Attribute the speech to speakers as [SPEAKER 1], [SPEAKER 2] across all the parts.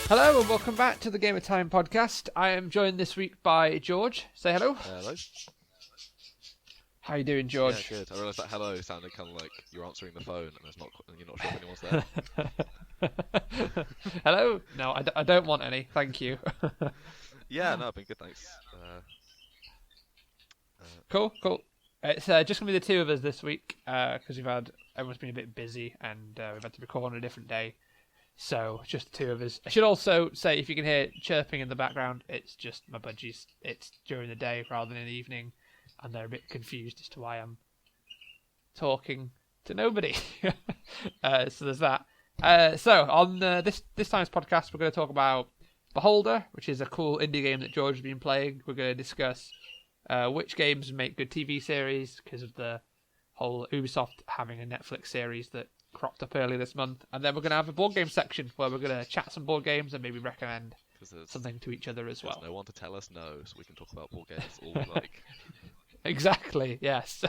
[SPEAKER 1] Hello and welcome back to the GamerTime podcast. I am joined this week by George. Say hello.
[SPEAKER 2] Hello.
[SPEAKER 1] How you doing, George?
[SPEAKER 2] Yeah, good. I realised that hello sounded kind of like you're answering the phone and you're not sure if anyone's there.
[SPEAKER 1] Hello? No, I don't want any. Thank you.
[SPEAKER 2] Yeah, no, I've been good, thanks.
[SPEAKER 1] Cool. It's just going to be the two of us this week because everyone's been a bit busy and we've had to record on a different day. So, just the two of us. I should also say, if you can hear chirping in the background, it's just my budgies. It's during the day rather than in the evening, and they're a bit confused as to why I'm talking to nobody. So there's that. So, on this time's podcast, we're going to talk about Beholder, which is a cool indie game that George has been playing. We're going to discuss which games make good TV series, because of the whole Ubisoft having a Netflix series that cropped up earlier this month, and then we're going to have a board game section where we're going to chat some board games and maybe recommend something to each other as well.
[SPEAKER 2] There's no one to tell us no, so we can talk about board games all we like.
[SPEAKER 1] Exactly, yes.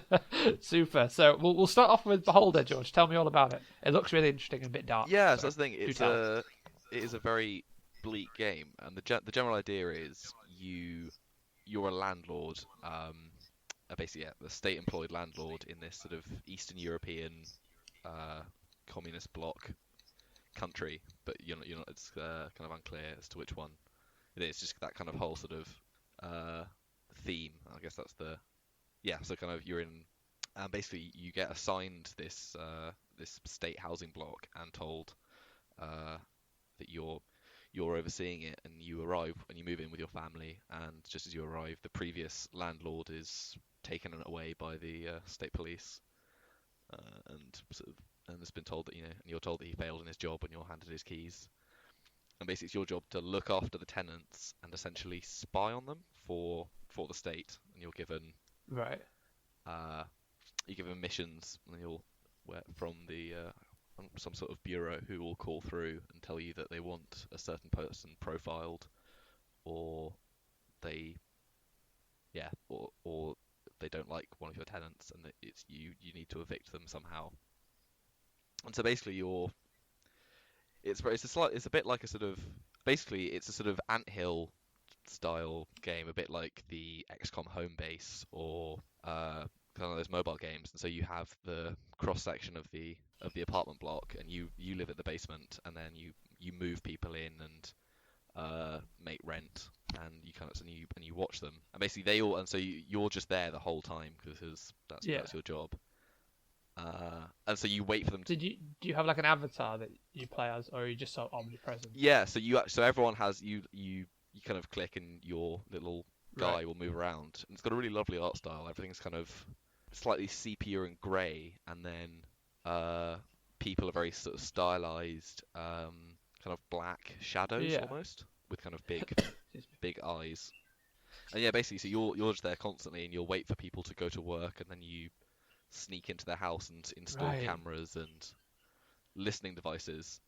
[SPEAKER 1] Super. So we'll start off with Beholder, George. Tell me all about it. It looks really interesting and a bit dark.
[SPEAKER 2] Yeah, so that's the thing. It is a very bleak game, and the general idea is you're a landlord, basically the state-employed landlord in this sort of Eastern European communist bloc country, but you're not. It's kind of unclear as to which one it is. Just that kind of whole sort of theme. I guess that's So kind of you're in, and basically you get assigned this state housing block and told that you're overseeing it, and you arrive and you move in with your family, and just as you arrive, the previous landlord is taken away by the state police. And it's been told that and you're told that he failed in his job, and you're handed his keys. And basically, it's your job to look after the tenants and essentially spy on them for the state. And you're given missions, and from the some sort of bureau who will call through and tell you that they want a certain person profiled, or they don't like one of your tenants, and that it's you need to evict them somehow. And so basically it's a bit like a sort of, basically it's a sort of anthill style game, a bit like the XCOM home base or kind of those mobile games. And so you have the cross section of the apartment block, and you live at the basement, and then you move people in and make rent, and you watch them, and basically you're just there the whole time because that's your job. And so you wait for them to...
[SPEAKER 1] Do you have like an avatar that you play as, or are you just so omnipresent?
[SPEAKER 2] Yeah, so everyone has you kind of click, and your little guy will move around, and it's got a really lovely art style. Everything's kind of slightly sepia and grey, and then people are very sort of stylized, kind of black shadows almost, with kind of big eyes. And yeah, basically, so you're just there constantly, and you'll wait for people to go to work, and then you sneak into their house and install cameras and listening devices.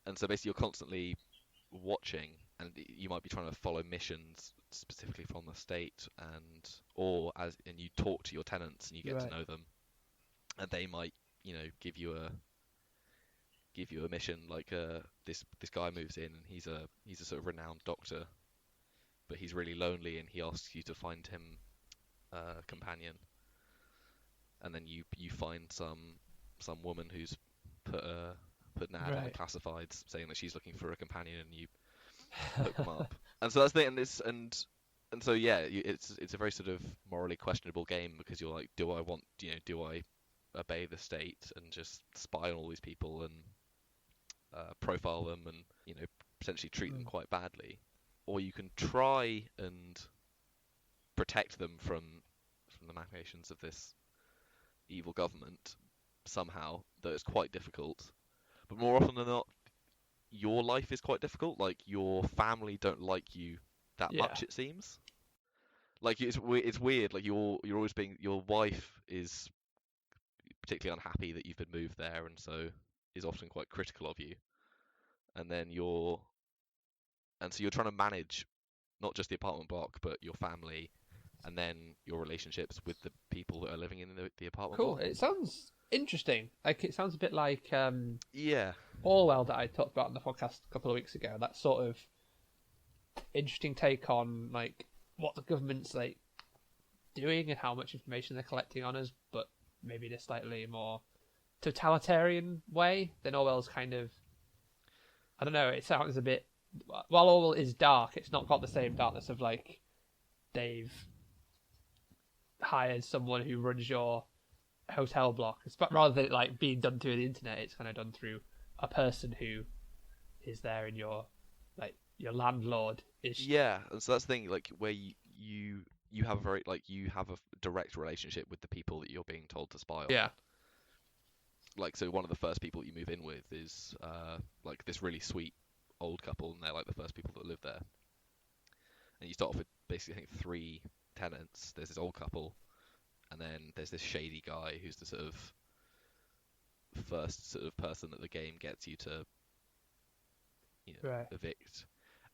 [SPEAKER 2] And so basically, you're constantly watching, and you might be trying to follow missions specifically from the state, and you talk to your tenants, and you get to know them, and they might give you a mission, like this guy moves in, and he's a sort of renowned doctor, but he's really lonely, and he asks you to find him a companion. And then you find some woman who's put an ad in the classifieds saying that she's looking for a companion, and you hook them up. And so that's the thing, and so it's a very sort of morally questionable game, because you're like, do I obey the state and just spy on all these people and profile them and potentially treat them quite badly, or you can try and protect them from the machinations of this evil government somehow, though it's quite difficult. But more often than not, your life is quite difficult. Like, your family don't like you that much, it seems. Like, it's weird. Like, you're always your wife is particularly unhappy that you've been moved there, and so is often quite critical of you. And then you're trying to manage not just the apartment block, but your family, and then your relationships with the people that are living in the apartment block.
[SPEAKER 1] Cool. It sounds interesting. Like, it sounds a bit like
[SPEAKER 2] Yeah,
[SPEAKER 1] Orwell that I talked about on the podcast a couple of weeks ago. That sort of interesting take on like what the government's like doing and how much information they're collecting on us, but maybe in a slightly more totalitarian way than Orwell's kind of. I don't know. It sounds a bit. While Orwell is dark, it's not got the same darkness of like they've hired someone who runs your hotel block. But rather than it like being done through the internet, it's kind of done through a person who is there in your like your landlord is.
[SPEAKER 2] yeah. And so that's the thing, like where you have a very like you have a direct relationship with the people that you're being told to spy on.
[SPEAKER 1] Yeah.
[SPEAKER 2] Like, so one of the first people that you move in with is like this really sweet old couple, and they're like the first people that live there. And you start off with basically, I think, 3 tenants. There's this old couple, and then there's this shady guy who's the sort of first sort of person that the game gets you to,
[SPEAKER 1] Right.
[SPEAKER 2] evict.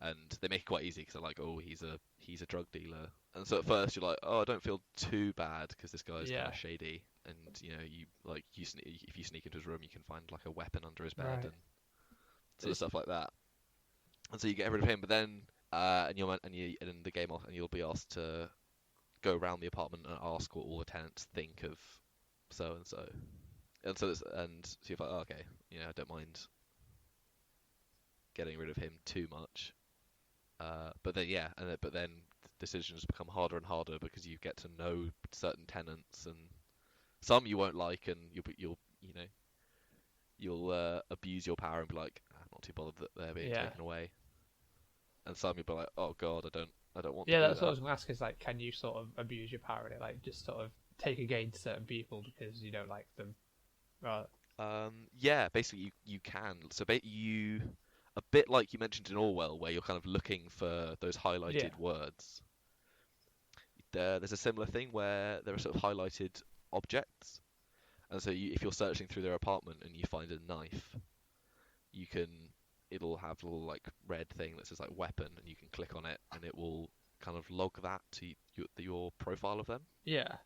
[SPEAKER 2] And they make it quite easy because they're like, oh, he's a drug dealer. And so at first you're like, oh, I don't feel too bad because this guy's kind of shady. And if you sneak into his room, you can find like a weapon under his bed and sort of stuff like that. And so you get rid of him, but then and the game off, and you'll be asked to go around the apartment and ask what all the tenants think of so and so. And so you're like, oh, okay, I don't mind getting rid of him too much. But then decisions become harder and harder because you get to know certain tenants, and some you won't like, and you'll abuse your power and be like, I'm not too bothered that they're being taken away. And some you'll be like, oh god, I don't want to do
[SPEAKER 1] That's
[SPEAKER 2] that.
[SPEAKER 1] what I was going to ask, is like, can you sort of abuse your power in it, like just sort of take against certain people because you don't like them? Right.
[SPEAKER 2] Yeah, basically you can. So a bit like you mentioned in Orwell, where you're kind of looking for those highlighted words. There's a similar thing where there are sort of highlighted objects, and so if you're searching through their apartment and you find a knife, it'll have a little like red thing that says like weapon, and you can click on it, and it will kind of log that to your profile of them.
[SPEAKER 1] Yeah.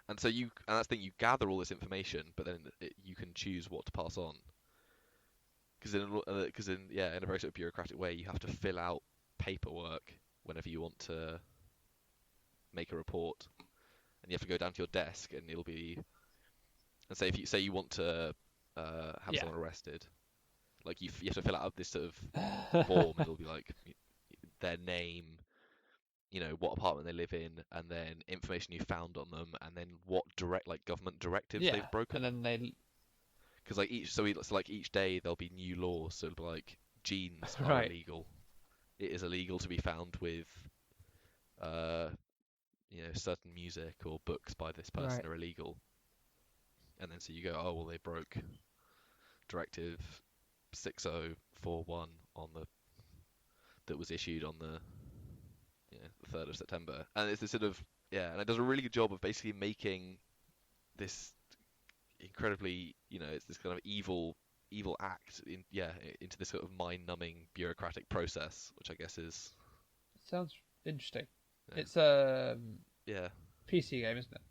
[SPEAKER 2] And so that's the thing, you gather all this information, but then you can choose what to pass on. Because in a very sort of bureaucratic way, you have to fill out paperwork whenever you want to make a report, and you have to go down to your desk, and it'll be, and say if you say you want to have someone arrested, like you have to fill out this sort of form, and it'll be like their name, what apartment they live in, and then information you found on them, and then what government directives they've broken.
[SPEAKER 1] And then
[SPEAKER 2] because like each day there'll be new laws, so it'll be like jeans are illegal. It is illegal to be found with certain music or books by this person are illegal. And then so you go, oh well, they broke directive 6041 that was issued on the 3rd of September. And it's this sort of and it does a really good job of basically making this incredibly, it's this kind of evil act into this sort of mind-numbing bureaucratic process, which I guess is
[SPEAKER 1] sounds interesting.
[SPEAKER 2] Yeah.
[SPEAKER 1] It's a PC game, isn't it?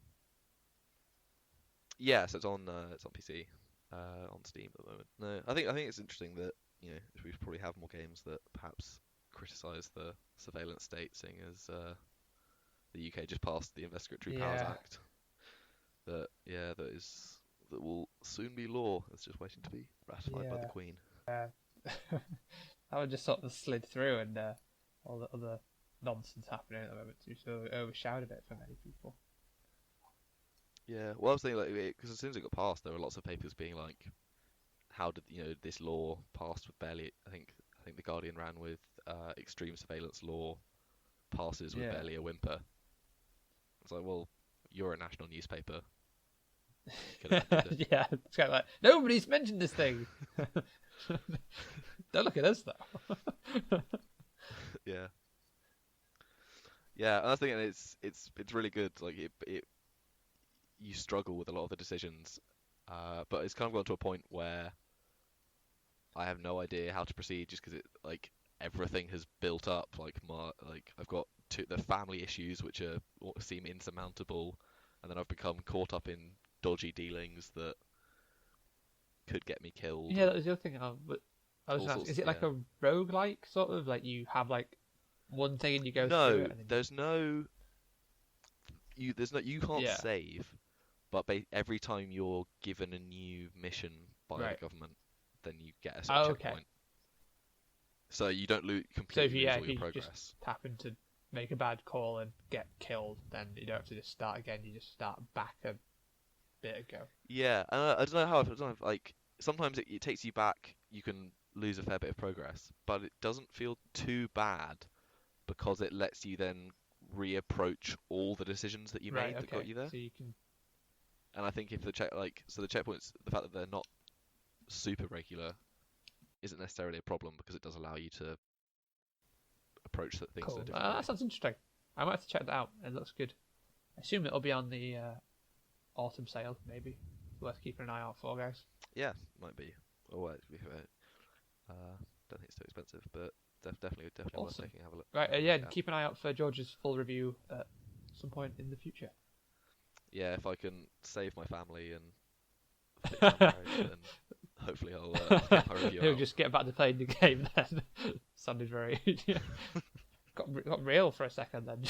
[SPEAKER 2] Yeah, so it's on PC, on Steam at the moment. No, I think it's interesting that we should probably have more games that perhaps criticise the surveillance state, seeing as the UK just passed the Investigatory Powers Act. That will soon be law. It's just waiting to be ratified by the Queen.
[SPEAKER 1] That one just sort of slid through, and all the other nonsense happening at the moment so overshadowed it for many people.
[SPEAKER 2] Yeah, well, I was thinking because as soon as it got passed, there were lots of papers being like, "How did this law passed with barely?" I think the Guardian ran with extreme surveillance law passes with barely a whimper. It's like, well, you're a national newspaper.
[SPEAKER 1] Yeah, it's kind of like, nobody's mentioned this thing. Don't look at us though.
[SPEAKER 2] Yeah, and I was thinking it's really good. Like you struggle with a lot of the decisions, but it's kind of gone to a point where I have no idea how to proceed, just because everything has built up. I've got the family issues which seem insurmountable, and then I've become caught up in dodgy dealings that could get me killed.
[SPEAKER 1] Yeah, that was the other thing I was
[SPEAKER 2] All
[SPEAKER 1] gonna ask.
[SPEAKER 2] sorts,
[SPEAKER 1] Is it like a roguelike sort of, like you have like one thing and you go through
[SPEAKER 2] No,
[SPEAKER 1] it? And then...
[SPEAKER 2] there's no. You can't
[SPEAKER 1] Yeah.
[SPEAKER 2] save, but every time you're given a new mission by the government, then you get a sort of checkpoint. So you don't completely lose all your progress.
[SPEAKER 1] Just happen to make a bad call and get killed, then you don't have to just start again. You just start back a bit ago.
[SPEAKER 2] Yeah, I don't know how. I don't know if, like, sometimes it takes you back. You can lose a fair bit of progress, but it doesn't feel too bad because it lets you then reapproach all the decisions that you made that got you there.
[SPEAKER 1] So you can.
[SPEAKER 2] And I think if the checkpoints, the fact that they're not super regular, isn't necessarily a problem because it does allow you to approach things in a different way.
[SPEAKER 1] That sounds interesting. I might have to check that out. It looks good. I assume it'll be on the autumn sale, maybe. Worth keeping an eye out for, guys.
[SPEAKER 2] Yeah, might be. Oh, to be fair, don't think it's too expensive, but definitely worth taking a look.
[SPEAKER 1] Right, keep an eye out for George's full review at some point in the future.
[SPEAKER 2] Yeah, if I can save my family and fix my marriage, then hopefully I'll get my review
[SPEAKER 1] He'll
[SPEAKER 2] out.
[SPEAKER 1] just get back to playing the game then. Sounded very... got real for a second then.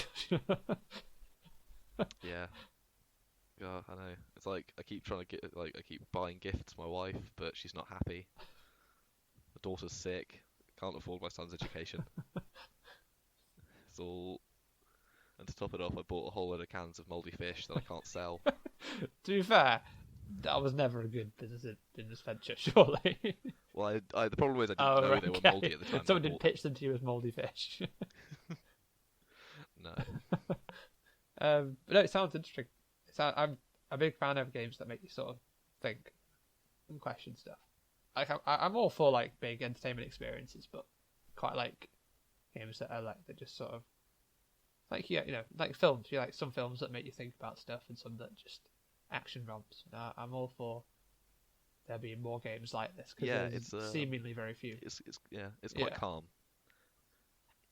[SPEAKER 2] Yeah. God, I know. It's like I keep buying gifts to my wife, but she's not happy. My daughter's sick. Can't afford my son's education. It's all... And to top it off, I bought a whole load of cans of mouldy fish that I can't sell.
[SPEAKER 1] To be fair, that was never a good business venture, surely.
[SPEAKER 2] Well, the problem is I didn't know they were mouldy at the time.
[SPEAKER 1] Someone didn't pitch them to you as mouldy fish.
[SPEAKER 2] No.
[SPEAKER 1] But no, it sounds interesting. I'm a big fan of games that make you sort of think and question stuff. Like I'm all for like big entertainment experiences, but quite like games that are like that just sort of like like films. You like some films that make you think about stuff, and some that just action romps. I'm all for there being more games like this because there's seemingly very few.
[SPEAKER 2] It's quite calm.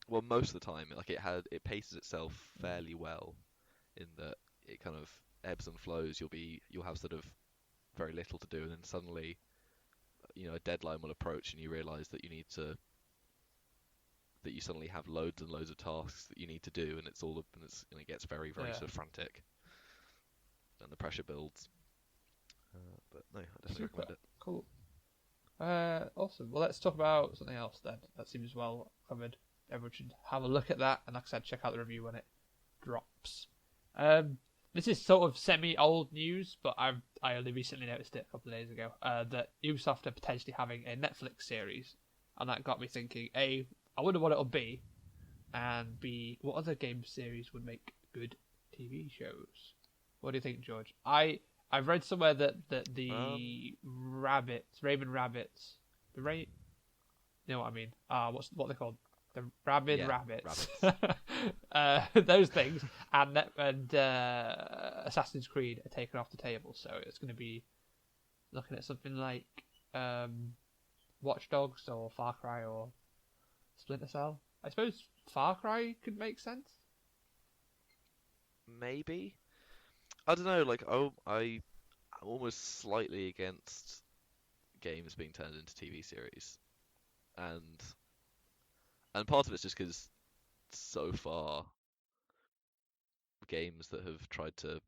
[SPEAKER 2] Well, most of the time, like it paces itself fairly well, in that it kind of ebbs and flows. You'll have sort of very little to do, and then suddenly, a deadline will approach, and you realise that you suddenly have loads and loads of tasks that you need to do, and it gets very, very sort of frantic, and the pressure builds. But no, I definitely recommend it.
[SPEAKER 1] Cool. Awesome. Well, let's talk about something else then. That seems well covered. Everyone should have a look at that, and like I said, check out the review when it drops. This is sort of semi-old news, but I only recently noticed it a couple of days ago, that Ubisoft are potentially having a Netflix series, and that got me thinking, A, I wonder what it'll be, and B, what other game series would make good TV shows? What do you think, George? I've read somewhere that the Raven Rabbits, you know what I mean? What they're called? The Rabid Rabbits. Those things, and Assassin's Creed are taken off the table, so it's going to be looking at something like Watch Dogs or Far Cry or Splinter Cell. I suppose Far Cry could make sense.
[SPEAKER 2] Maybe. I don't know. Like, I'm almost slightly against games being turned into TV series, and part of it's just because so far games that have tried to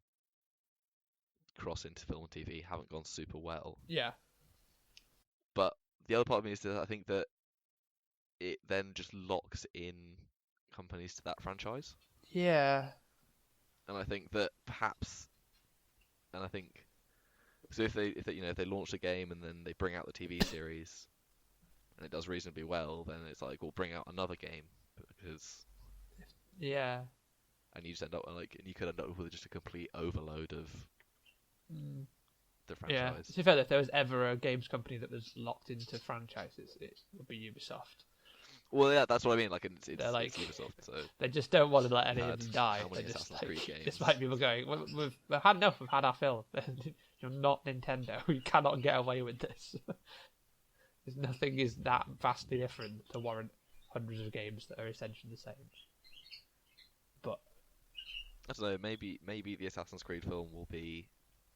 [SPEAKER 2] cross into film and TV haven't gone super well.
[SPEAKER 1] Yeah.
[SPEAKER 2] But the other part of me is that I think that it then just locks in companies to that franchise.
[SPEAKER 1] Yeah.
[SPEAKER 2] And I think that perhaps, so if they launch a game and then they bring out the TV series and it does reasonably well, then it's like, we'll bring out another game, because and you just end up and you could end up with just a complete overload of the franchise.
[SPEAKER 1] Yeah. To be fair, if there was ever a games company that was locked into franchises, it would be Ubisoft.
[SPEAKER 2] Well, yeah, that's what I mean. Like, it's
[SPEAKER 1] Ubisoft,
[SPEAKER 2] so
[SPEAKER 1] they just don't want to let any of them die.
[SPEAKER 2] They just
[SPEAKER 1] despite people going, we've had enough. We've had our fill. You're not Nintendo. You cannot get away with this. Nothing is that vastly different to warrant hundreds of games that are essentially the same. But
[SPEAKER 2] I don't know. Maybe the Assassin's Creed film will be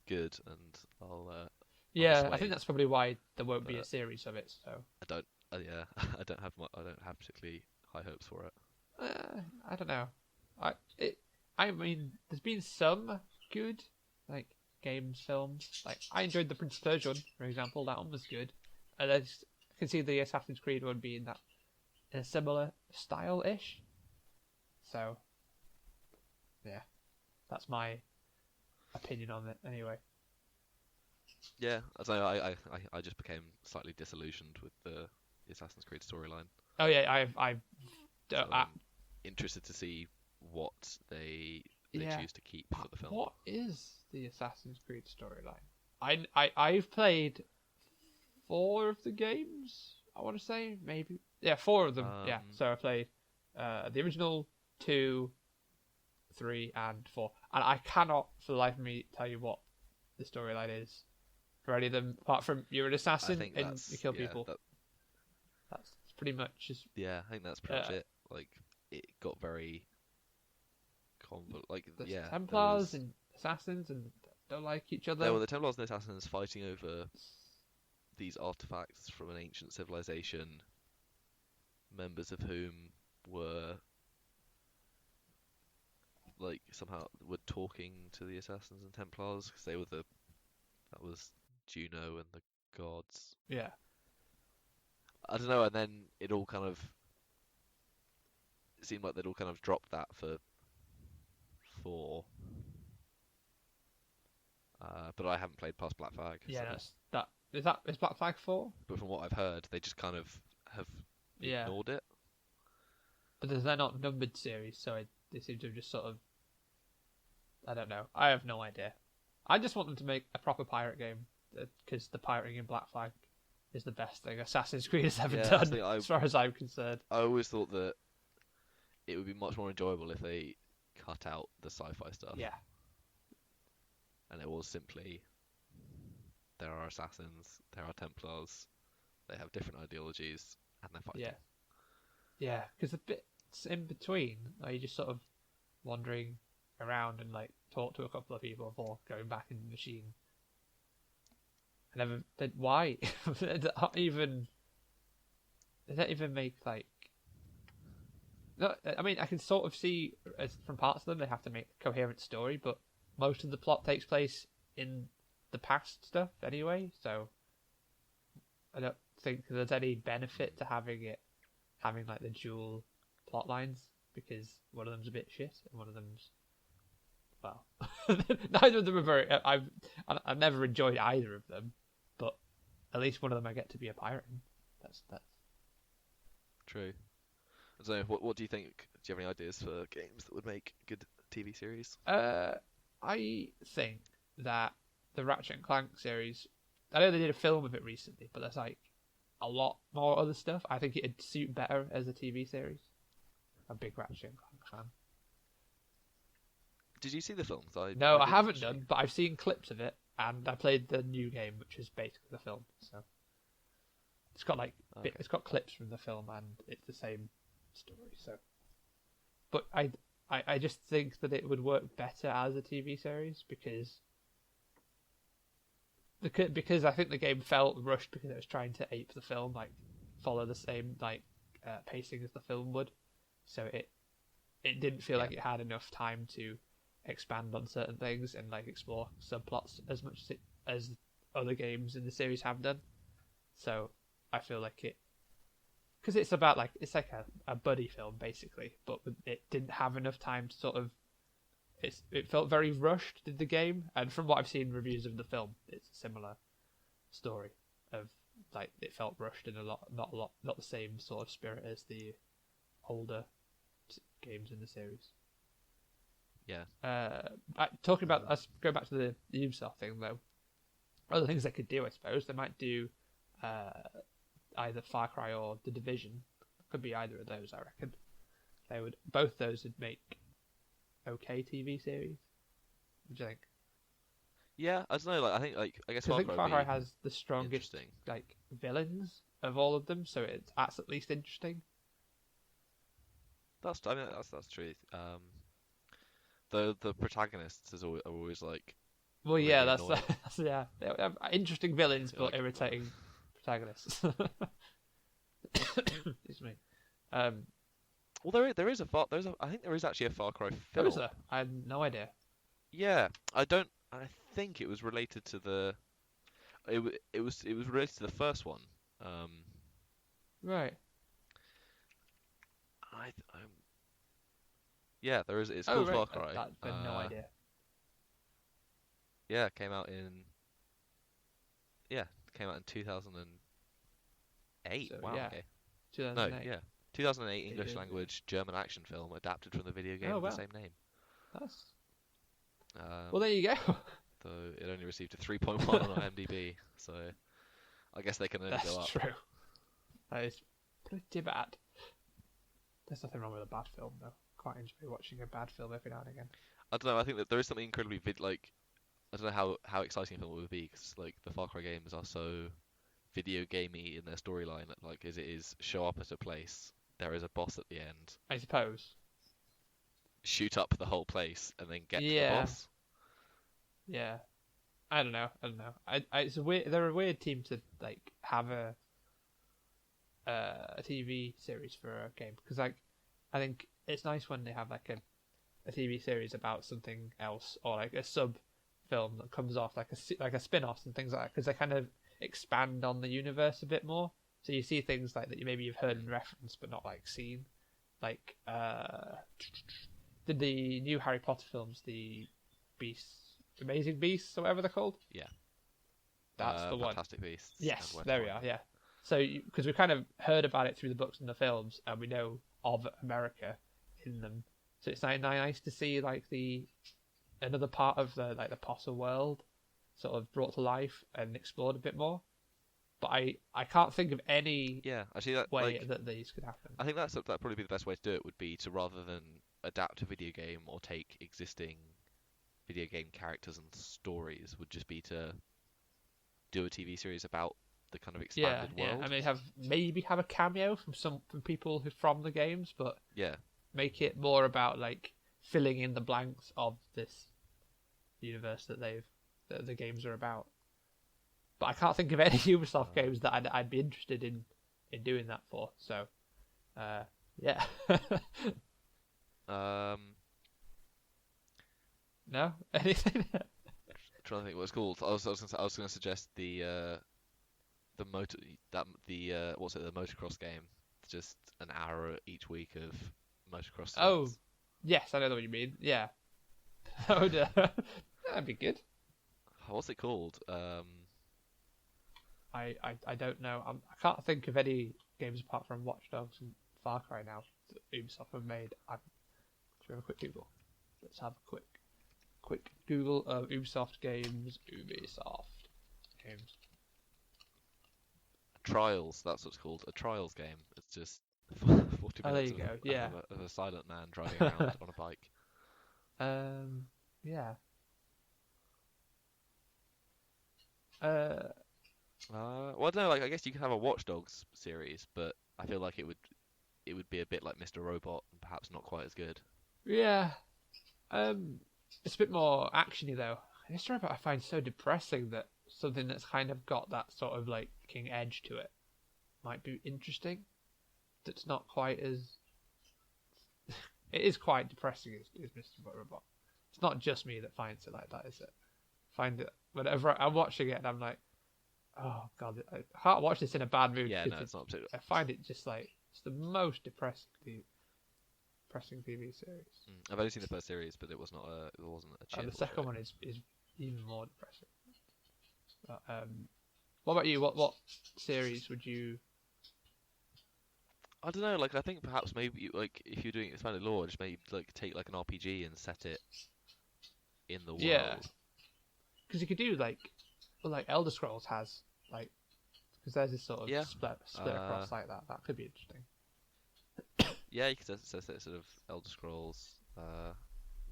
[SPEAKER 2] good, and I'll
[SPEAKER 1] Yeah, I
[SPEAKER 2] sway.
[SPEAKER 1] think that's probably why there won't be a
[SPEAKER 2] But
[SPEAKER 1] series of it. So
[SPEAKER 2] I don't. Yeah, I don't have particularly high hopes for it.
[SPEAKER 1] I don't know. I it. I mean, there's been some good like games, films. Like I enjoyed the Prince of Persia one, for example. That one was good. And I can see the Assassin's Creed one being that in a similar style ish. So yeah, that's my opinion on it. Anyway.
[SPEAKER 2] Yeah, I don't know. I just became slightly disillusioned with the Assassin's Creed storyline.
[SPEAKER 1] Oh yeah,
[SPEAKER 2] So
[SPEAKER 1] I
[SPEAKER 2] I'm interested to see what they
[SPEAKER 1] yeah.
[SPEAKER 2] choose to keep for the film.
[SPEAKER 1] What is the Assassin's Creed storyline? I've played 4 of the games. I want to say maybe 4 of them. Yeah, so I played the original 2, 3, and 4, and I cannot for the life of me tell you what the storyline is for any of them apart from you're an assassin and you kill people. That's pretty much just.
[SPEAKER 2] Yeah, I think that's pretty much it. Like it got very
[SPEAKER 1] Templars and assassins and don't like each other.
[SPEAKER 2] There were the Templars and assassins fighting over these artifacts from an ancient civilization, members of whom were like somehow were talking to the assassins and Templars because that was Juno and the gods.
[SPEAKER 1] Yeah.
[SPEAKER 2] I don't know, and then it seemed like they'd all kind of dropped that for 4. But I haven't played past Black Flag.
[SPEAKER 1] Yeah, so. Is Black Flag 4?
[SPEAKER 2] But from what I've heard, they just kind of have ignored it.
[SPEAKER 1] But they're not numbered series, so they seem to have just sort of. I don't know. I have no idea. I just want them to make a proper pirate game because the pirating in Black Flag is the best thing Assassin's Creed has ever done, as far as I'm concerned.
[SPEAKER 2] I always thought that it would be much more enjoyable if they cut out the sci-fi stuff.
[SPEAKER 1] Yeah.
[SPEAKER 2] And it was simply there are assassins, there are Templars, they have different ideologies, and they're fighting.
[SPEAKER 1] Yeah, because the bits in between, are you just sort of wandering around and like talk to a couple of people before going back in the machine? Why? Does that even make like? No, I mean I can sort of see from parts of them they have to make a coherent story, but most of the plot takes place in the past stuff anyway, so I don't think there's any benefit to having like the dual plot lines because one of them's a bit shit and one of them's neither of them are very. I've never enjoyed either of them, but at least one of them I get to be a pirate in. That's
[SPEAKER 2] true. I don't know. What do you think? Do you have any ideas for games that would make a good TV series?
[SPEAKER 1] I think that the Ratchet and Clank series. I know they did a film of it recently, but there's like a lot more other stuff. I think it'd suit better as a TV series. I'm a big Ratchet and Clank fan.
[SPEAKER 2] Did you see the films?
[SPEAKER 1] No, I haven't done, but I've seen clips of it, and I played the new game, which is basically the film. So it's got it's got clips from the film, and it's the same story. So, but I just think that it would work better as a TV series because I think the game felt rushed because it was trying to ape the film, like follow the same pacing as the film would. So it didn't feel like it had enough time to expand on certain things and like explore subplots as much as other games in the series have done. So I feel like because it's about it's like a buddy film basically, but it didn't have enough time to sort of. It felt very rushed in the game, and from what I've seen reviews of the film, it's a similar story of like it felt rushed and not the same sort of spirit as the older games in the series.
[SPEAKER 2] Yeah.
[SPEAKER 1] Talking about us going back to the Ubisoft thing though, other things they could do, I suppose they might do either Far Cry or The Division. Could be either of those, I reckon. Both those would make okay TV series. What do you think?
[SPEAKER 2] Yeah, I don't know. I guess
[SPEAKER 1] Far Cry has the strongest villains of all of them, so it's at least interesting.
[SPEAKER 2] That's true. The protagonists are always like
[SPEAKER 1] Well, yeah,
[SPEAKER 2] really
[SPEAKER 1] that's,
[SPEAKER 2] annoying.
[SPEAKER 1] yeah. They have interesting villains, but
[SPEAKER 2] Like,
[SPEAKER 1] irritating protagonists. Excuse me.
[SPEAKER 2] well, I think there is actually a Far Cry
[SPEAKER 1] Oh, is
[SPEAKER 2] film.
[SPEAKER 1] there? I had no idea.
[SPEAKER 2] Yeah, I don't. I think it was related to the. It was related to the first one. Um,
[SPEAKER 1] Right.
[SPEAKER 2] I, yeah, there is. It's
[SPEAKER 1] Oh,
[SPEAKER 2] called
[SPEAKER 1] right.
[SPEAKER 2] Far Cry.
[SPEAKER 1] That I had no idea.
[SPEAKER 2] Yeah, it came out in. Yeah, it came out in 2008.
[SPEAKER 1] So,
[SPEAKER 2] Wow.
[SPEAKER 1] yeah,
[SPEAKER 2] Okay. No,
[SPEAKER 1] 2008.
[SPEAKER 2] yeah. 2008
[SPEAKER 1] It
[SPEAKER 2] English
[SPEAKER 1] is,
[SPEAKER 2] language German action film adapted from the video game
[SPEAKER 1] Oh,
[SPEAKER 2] of the
[SPEAKER 1] wow.
[SPEAKER 2] same name.
[SPEAKER 1] That's...
[SPEAKER 2] Um,
[SPEAKER 1] Well, there you go.
[SPEAKER 2] though it only received a 3.1 on IMDb, so I guess they can only
[SPEAKER 1] That's
[SPEAKER 2] go up.
[SPEAKER 1] true. That is pretty bad. There's nothing wrong with a bad film, though. Quite enjoy watching a bad film every now and again.
[SPEAKER 2] I don't know. I think that there is something incredibly like I don't know how exciting a film it would be because like the Far Cry games are so video gamey in their storyline. Like as it is, show up at a place, there is a boss at the end,
[SPEAKER 1] I suppose.
[SPEAKER 2] shoot up the whole place, and then get to the
[SPEAKER 1] Yeah.
[SPEAKER 2] boss.
[SPEAKER 1] Yeah. I don't know. It's a weird. They're a weird team to like have a TV series for a game because like I think it's nice when they have like a TV series about something else or like a sub film that comes off like a spin-off and things like that because they kind of expand on the universe a bit more. So you see things like that maybe you've heard in reference but not like seen. Like did the new Harry Potter films, the Amazing Beasts or whatever they're called?
[SPEAKER 2] Yeah.
[SPEAKER 1] That's the one.
[SPEAKER 2] Fantastic Beasts.
[SPEAKER 1] Yes,
[SPEAKER 2] and
[SPEAKER 1] there we
[SPEAKER 2] Westworld.
[SPEAKER 1] are. Yeah. So because we kind of heard about it through the books and the films, and we know of America in them, so it's nice to see like another part of the Potter world sort of brought to life and explored a bit more. But I can't think of any
[SPEAKER 2] Yeah, actually, that
[SPEAKER 1] way
[SPEAKER 2] like
[SPEAKER 1] that these could happen.
[SPEAKER 2] I think that'd probably be the best way to do it. Would be to rather than adapt a video game or take existing video game characters and stories, would just be to do a TV series about the kind of
[SPEAKER 1] Yeah,
[SPEAKER 2] expanded
[SPEAKER 1] yeah.
[SPEAKER 2] world.
[SPEAKER 1] I mean, maybe have a cameo from people who from the games, but
[SPEAKER 2] Yeah,
[SPEAKER 1] make it more about like filling in the blanks of this universe that the games are about. But I can't think of any Ubisoft games that I'd be interested in doing that for. So, yeah. No, anything?
[SPEAKER 2] trying to think what it's called. I was going to suggest the motor that the what's it, the motocross game. It's just an hour each week of motocross.
[SPEAKER 1] Oh,
[SPEAKER 2] stunts.
[SPEAKER 1] yes, I know what you mean. Yeah, that'd be good.
[SPEAKER 2] What's it called?
[SPEAKER 1] I don't know. I can't think of any games apart from Watch Dogs and Far Cry now that Ubisoft have made. Should we have a quick Google? Let's have a quick Google of Ubisoft games. Ubisoft games.
[SPEAKER 2] Trials. That's what it's called. A Trials game. It's just 40
[SPEAKER 1] Oh, there
[SPEAKER 2] minutes
[SPEAKER 1] you go. Yeah.
[SPEAKER 2] of a silent man driving around on a bike.
[SPEAKER 1] Yeah.
[SPEAKER 2] Well, I don't know. Like, I guess you could have a Watch Dogs series, but I feel like it would be a bit like Mr. Robot, and perhaps not quite as good.
[SPEAKER 1] Yeah. It's a bit more actiony though. Mr. Robot I find so depressing that something that's kind of got that sort of like king edge to it might be interesting. That's not quite as. It is quite depressing as Mr. Robot. It's not just me that finds it like that, is it? I find it whenever I'm watching it and I'm like, oh god, I can't watch this in a bad mood.
[SPEAKER 2] Yeah, no,
[SPEAKER 1] because
[SPEAKER 2] it's not particularly.
[SPEAKER 1] I find it just like it's the most depressing TV series.
[SPEAKER 2] I've only seen the first series, but it wasn't a
[SPEAKER 1] And
[SPEAKER 2] cheerful
[SPEAKER 1] the second
[SPEAKER 2] show.
[SPEAKER 1] one is even more depressing. But, what about you? What series would you?
[SPEAKER 2] I don't know. Like, I think perhaps maybe like if you're doing expanded lore, just maybe like take like an RPG and set it in the world.
[SPEAKER 1] Yeah. Because you could do like Elder Scrolls has like because there's this sort of
[SPEAKER 2] Yeah.
[SPEAKER 1] split across like that. That could be interesting.
[SPEAKER 2] Yeah, you could set it sort of Elder Scrolls,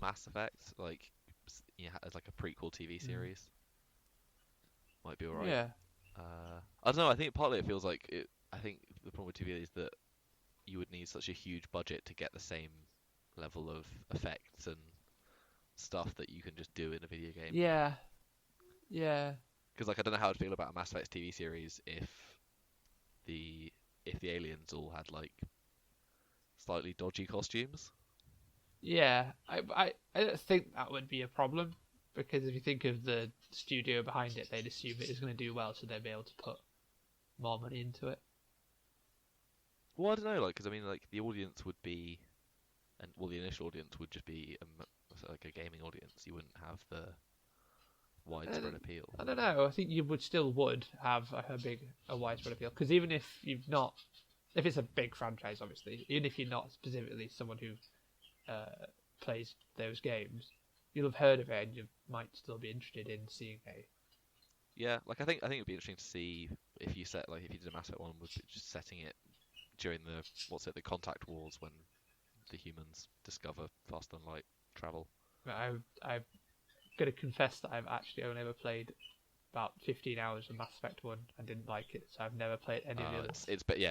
[SPEAKER 2] Mass Effect, like as like a prequel TV series. Might be alright.
[SPEAKER 1] Yeah.
[SPEAKER 2] I don't know. I think partly it feels like it. I think the problem with TV is that you would need such a huge budget to get the same level of effects and stuff that you can just do in a video game.
[SPEAKER 1] Yeah. Yeah.
[SPEAKER 2] Because like I don't know how I'd feel about a Mass Effect TV series the if the aliens all had like slightly dodgy costumes.
[SPEAKER 1] Yeah. I don't think that would be a problem because if you think of the studio behind it, they'd assume it is going to do well, so they'd be able to put more money into it.
[SPEAKER 2] Well, I don't know, like, because I mean, like, the audience would be, and well, the initial audience would just be like a gaming audience. You wouldn't have the widespread appeal.
[SPEAKER 1] I don't know. I think you would have a widespread appeal because even if you've not, if it's a big franchise, obviously, even if you're not specifically someone who plays those games, you'll have heard of it and you might still be interested in seeing a.
[SPEAKER 2] Yeah, like I think it'd be interesting to see if you did a Mass Effect one with just setting it during the contact wars when the humans discover faster than light travel.
[SPEAKER 1] I'm gonna confess that I've actually only ever played about 15 hours of Mass Effect 1 and didn't like it, so I've never played any of the others.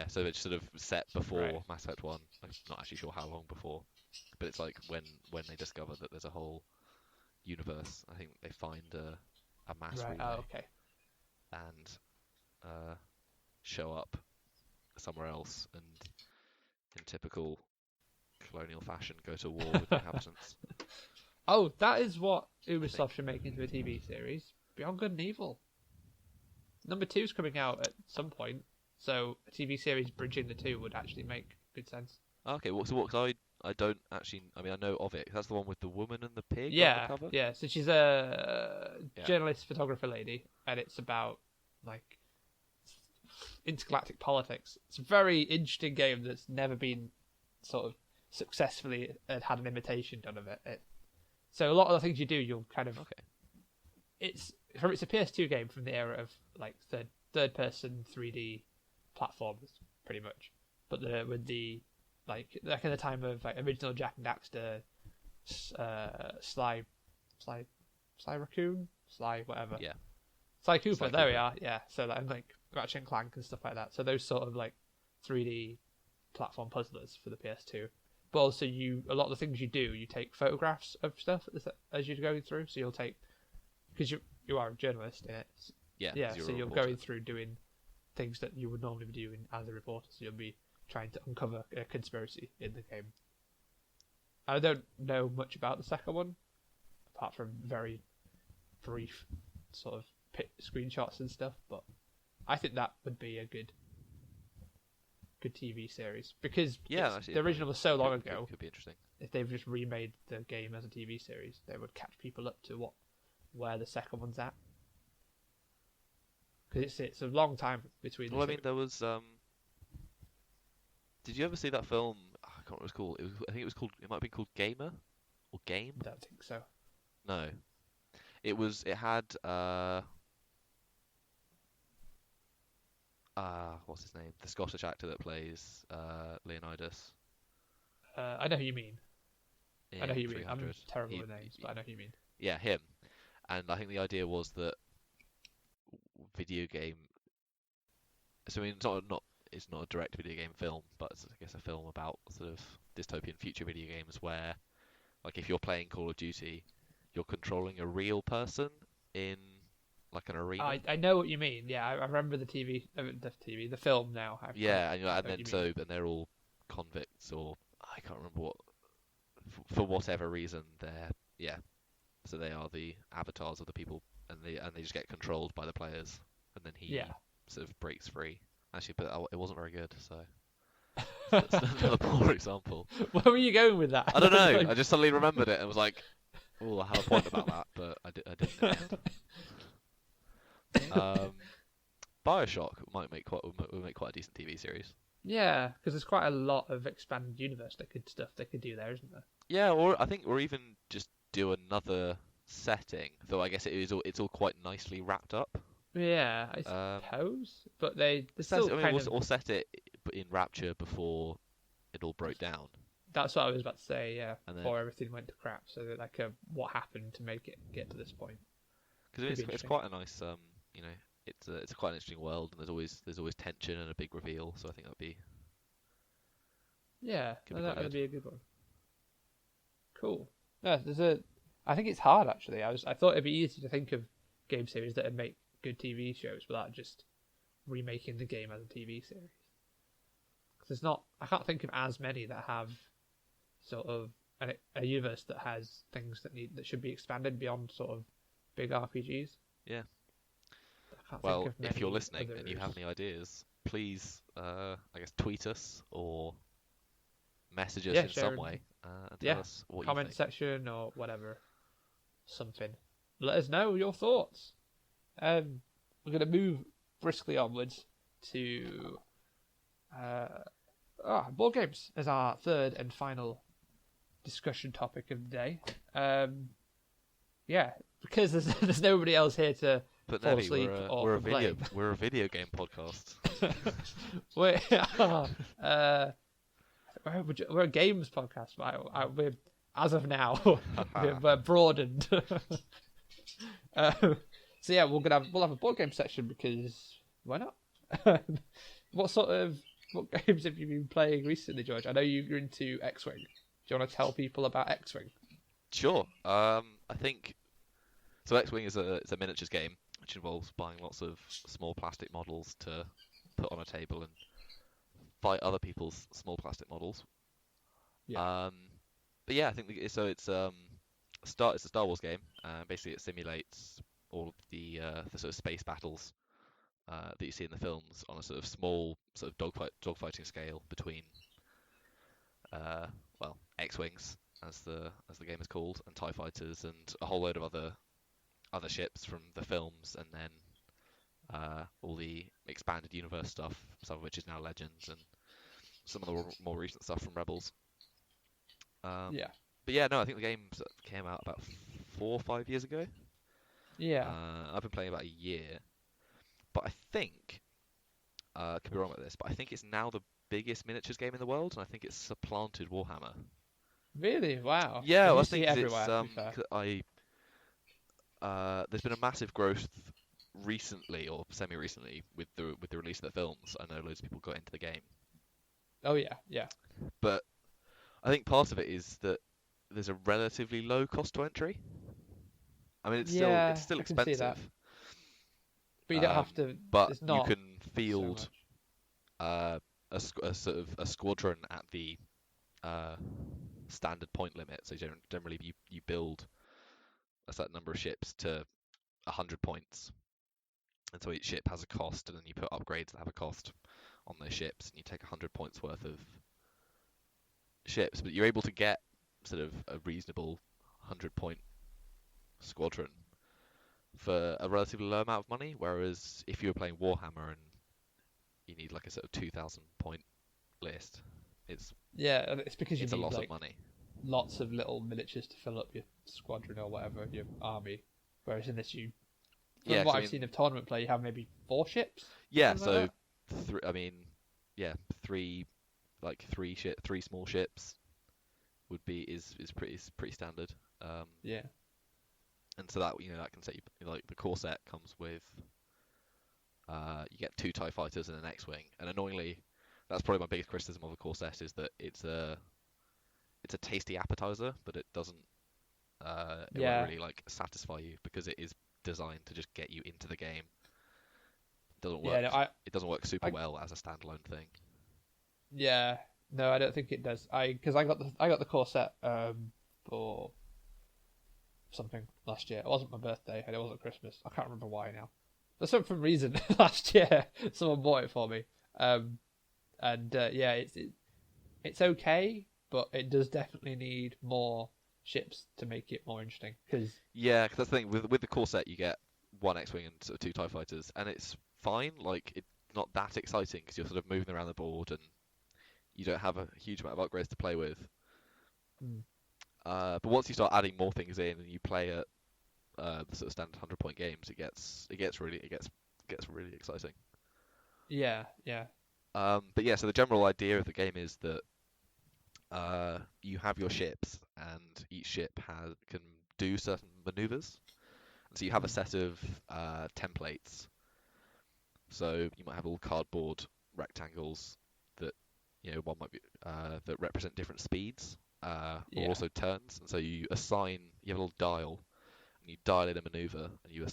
[SPEAKER 2] So it's sort of set before
[SPEAKER 1] Right.
[SPEAKER 2] Mass Effect 1. I'm not actually sure how long before, but it's like when they discover that there's a whole universe. I think they find a mass
[SPEAKER 1] Right.
[SPEAKER 2] relay
[SPEAKER 1] Oh, okay.
[SPEAKER 2] and show up somewhere else and, in typical colonial fashion, go to war with the inhabitants.
[SPEAKER 1] Oh, that is what Ubisoft should make into a TV series. Beyond Good and Evil. Number 2's coming out at some point, so a TV series bridging the two would actually make good sense.
[SPEAKER 2] Okay, well, so what? Cause I don't actually. I mean, I know of it. That's the one with the woman and the pig on
[SPEAKER 1] Yeah,
[SPEAKER 2] the cover.
[SPEAKER 1] yeah. So she's a
[SPEAKER 2] Yeah.
[SPEAKER 1] journalist, photographer lady, and it's about like intergalactic politics. It's a very interesting game that's never been sort of successfully had an imitation done of it. So a lot of the things you do, you'll kind of
[SPEAKER 2] Okay.
[SPEAKER 1] it's a PS2 game from the era of like third person 3D platforms, pretty much. But with the like in the time of like original Jack and Daxter, Sly Raccoon, Sly whatever.
[SPEAKER 2] Yeah.
[SPEAKER 1] Sly Cooper.
[SPEAKER 2] Sly
[SPEAKER 1] there we
[SPEAKER 2] Cooper.
[SPEAKER 1] are. Yeah. So that and like Ratchet and Clank and stuff like that. So those sort of like 3D platform puzzlers for the PS2. But also, a lot of the things you do, you take photographs of stuff as you're going through. So you'll take because you are a journalist in it.
[SPEAKER 2] Yeah.
[SPEAKER 1] Yeah.
[SPEAKER 2] 'cause
[SPEAKER 1] So
[SPEAKER 2] a
[SPEAKER 1] you're
[SPEAKER 2] reporter.
[SPEAKER 1] going through doing things that you would normally be doing as a reporter. So you'll be trying to uncover a conspiracy in the game. I don't know much about the second one, apart from very brief sort of screenshots and stuff. But I think that would be a good TV series because
[SPEAKER 2] Actually,
[SPEAKER 1] the original was so long
[SPEAKER 2] could,
[SPEAKER 1] ago.
[SPEAKER 2] Could be interesting.
[SPEAKER 1] If they've just remade the game as a TV series, they would catch people up to where the second one's at. Because it's a long time between.
[SPEAKER 2] Well, I mean, there was. Did you ever see that film? I can't remember what it was called. I think it was called. It might have been called Gamer, or Game.
[SPEAKER 1] I don't think so.
[SPEAKER 2] No, it was. It had. What's his name? The Scottish actor that plays Leonidas.
[SPEAKER 1] I know who you mean. I know who you mean.
[SPEAKER 2] 300.
[SPEAKER 1] I'm terrible with names, but I know who you mean.
[SPEAKER 2] Yeah, him. And I think the idea was that video game. So I mean, it's not a direct video game film, but it's, I guess, a film about sort of dystopian future video games where, like, if you're playing Call of Duty, you're controlling a real person in like an arena.
[SPEAKER 1] I know what you mean. Yeah, I remember the film now.
[SPEAKER 2] Yeah, and
[SPEAKER 1] mean.
[SPEAKER 2] they're all convicts, or I can't remember what, for whatever reason so they are the avatars of the people, and they just get controlled by the players, and then he sort of breaks free. Actually, but it wasn't very good, so that's another poor example.
[SPEAKER 1] Where were you going with that?
[SPEAKER 2] I don't know. I just suddenly remembered it and was like, "Oh, I have a point about that," but I didn't. BioShock would make quite a decent TV series.
[SPEAKER 1] Yeah, because there's quite a lot of expanded universe stuff they could do there, isn't there?
[SPEAKER 2] Yeah, or even just do another setting. Though I guess it's all quite nicely wrapped up.
[SPEAKER 1] Yeah, I suppose, but they still
[SPEAKER 2] or set it in Rapture before it all broke down.
[SPEAKER 1] That's what I was about to say. Yeah,
[SPEAKER 2] and
[SPEAKER 1] before everything went to crap. So like what happened to make it get to this point?
[SPEAKER 2] Because it's quite a nice it's quite an interesting world, and there's always tension and a big reveal. So I think that'd be
[SPEAKER 1] that would be a good one. Cool. No, I think it's hard actually. I thought it'd be easy to think of game series that would make good TV shows without just remaking the game as a TV series. Because I can't think of as many that have sort of a universe that has things that should be expanded beyond sort of big RPGs.
[SPEAKER 2] Yeah.
[SPEAKER 1] I can't
[SPEAKER 2] Well,
[SPEAKER 1] think of
[SPEAKER 2] if you're
[SPEAKER 1] many
[SPEAKER 2] listening and you
[SPEAKER 1] others.
[SPEAKER 2] have any ideas, please, I guess, tweet us or message us in
[SPEAKER 1] Share
[SPEAKER 2] some way and tell
[SPEAKER 1] yeah,
[SPEAKER 2] us what you
[SPEAKER 1] comment
[SPEAKER 2] think.
[SPEAKER 1] section or whatever, something. Let us know your thoughts. We're going to move briskly onwards to board games as our third and final discussion topic of the day. Because there's nobody else here to
[SPEAKER 2] But
[SPEAKER 1] fall
[SPEAKER 2] Nelly,
[SPEAKER 1] asleep or complain.
[SPEAKER 2] we're a video game podcast.
[SPEAKER 1] We're a games podcast. We're, as of now, we've broadened. So yeah, we'll have a board game section because why not? What games have you been playing recently, George? I know you're into X-Wing. Do you want to tell people about X-Wing?
[SPEAKER 2] Sure. I think so. X-Wing is a miniatures game which involves buying lots of small plastic models to put on a table and fight other people's small plastic models.
[SPEAKER 1] Yeah.
[SPEAKER 2] But yeah, I think it's a Star Wars game. Basically, it simulates all of the sort of space battles that you see in the films on a sort of small sort of dogfighting scale between X-wings as the game is called, and TIE fighters, and a whole load of other ships from the films, and then all the expanded universe stuff, some of which is now Legends, and some of the more recent stuff from Rebels.
[SPEAKER 1] Yeah.
[SPEAKER 2] But yeah, no, I think the game came out about 4 or 5 years ago.
[SPEAKER 1] Yeah.
[SPEAKER 2] I've been playing about a year, but I think I could be wrong about this, but I think it's now the biggest miniatures game in the world, and I think it's supplanted Warhammer.
[SPEAKER 1] Really? Wow.
[SPEAKER 2] Yeah, well,
[SPEAKER 1] You
[SPEAKER 2] I
[SPEAKER 1] see
[SPEAKER 2] think
[SPEAKER 1] it
[SPEAKER 2] it's
[SPEAKER 1] everywhere. To be fair.
[SPEAKER 2] there's been a massive growth recently or semi-recently with the release of the films. I know loads of people got into the game,
[SPEAKER 1] Oh yeah. Yeah.
[SPEAKER 2] but I think part of it is that there's a relatively low cost to entry. I mean, it's still
[SPEAKER 1] Yeah, I can see that.
[SPEAKER 2] expensive,
[SPEAKER 1] But you don't have to.
[SPEAKER 2] but
[SPEAKER 1] It's
[SPEAKER 2] you
[SPEAKER 1] not
[SPEAKER 2] can
[SPEAKER 1] so
[SPEAKER 2] field
[SPEAKER 1] much.
[SPEAKER 2] a sort of a squadron at the standard point limit. So generally you build a certain number of ships to 100 points, and so each ship has a cost, and then you put upgrades that have a cost on those ships, and you take 100 points worth of ships. But you're able to get sort of a reasonable 100-point squadron for a relatively low amount of money. Whereas if you were playing Warhammer and you need like a sort of 2,000-point list, it's
[SPEAKER 1] because you
[SPEAKER 2] a
[SPEAKER 1] need
[SPEAKER 2] lot
[SPEAKER 1] like
[SPEAKER 2] of money.
[SPEAKER 1] lots of little miniatures to fill up your squadron or whatever, your army. Whereas in this, from
[SPEAKER 2] Yeah,
[SPEAKER 1] what
[SPEAKER 2] 'cause I
[SPEAKER 1] I've
[SPEAKER 2] mean,
[SPEAKER 1] seen of tournament play, you have maybe 4 ships.
[SPEAKER 2] yeah.
[SPEAKER 1] Something like
[SPEAKER 2] So I mean, yeah, three small ships would be is pretty standard.
[SPEAKER 1] Yeah.
[SPEAKER 2] And so that that can set you, like, the core set comes with you get 2 TIE fighters and an X-wing, and annoyingly, that's probably my biggest criticism of the core set, is that it's a tasty appetizer, but it doesn't it won't really like satisfy you because it is designed to just get you into the game. It doesn't work.
[SPEAKER 1] Yeah. No,
[SPEAKER 2] It doesn't work super well as a standalone thing.
[SPEAKER 1] Yeah. No, I don't think it does. Because I got the core set for something last year. It wasn't my birthday and it wasn't Christmas. I can't remember why now. For some reason last year someone bought it for me. It's okay, but it does definitely need more ships to make it more interesting.
[SPEAKER 2] Yeah, because that's the thing with the core set, you get 1 X-wing and sort of 2 TIE fighters, and it's fine. Like, it's not that exciting because you're sort of moving around the board and you don't have a huge amount of upgrades to play with. But once you start adding more things in and you play at the sort of standard 100-point games, it gets really exciting.
[SPEAKER 1] Yeah.
[SPEAKER 2] But yeah, so the general idea of the game is that you have your ships, and each ship can do certain maneuvers. And so you have a set of templates. So you might have all cardboard rectangles that one might be that represent different speeds or also turns. And so you have a little dial, and you dial in a maneuver, and you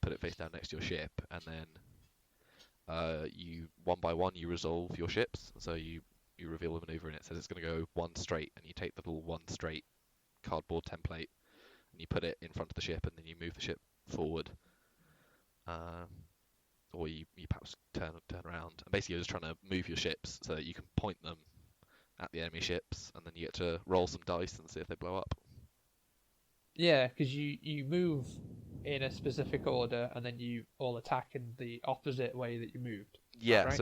[SPEAKER 2] put it face down next to your ship, and then you one by one you resolve your ships. So you reveal the maneuver, and it says it's going to go one straight, and you take the little one straight cardboard template, and you put it in front of the ship, and then you move the ship forward. Or you perhaps turn around. And basically, you're just trying to move your ships so that you can point them at the enemy ships, and then you get to roll some dice and see if they blow up.
[SPEAKER 1] Yeah, because you move in a specific order, and then you all attack in the opposite way that you moved.
[SPEAKER 2] Yeah,
[SPEAKER 1] right?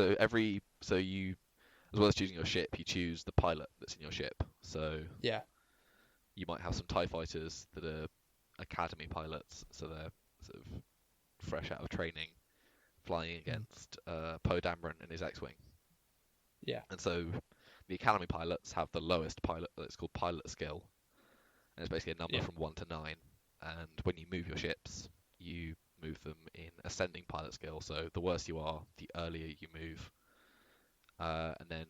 [SPEAKER 2] so you, as well as choosing your ship, you choose the pilot that's in your ship. So
[SPEAKER 1] yeah,
[SPEAKER 2] you might have some TIE fighters that are academy pilots, so they're sort of fresh out of training, flying against Poe Dameron and his X-wing.
[SPEAKER 1] Yeah.
[SPEAKER 2] And so the academy pilots have the lowest pilot. It's called pilot skill, and it's basically a number from 1 to 9. And when you move your ships, you move them in ascending pilot skill. So the worse you are, the earlier you move. And then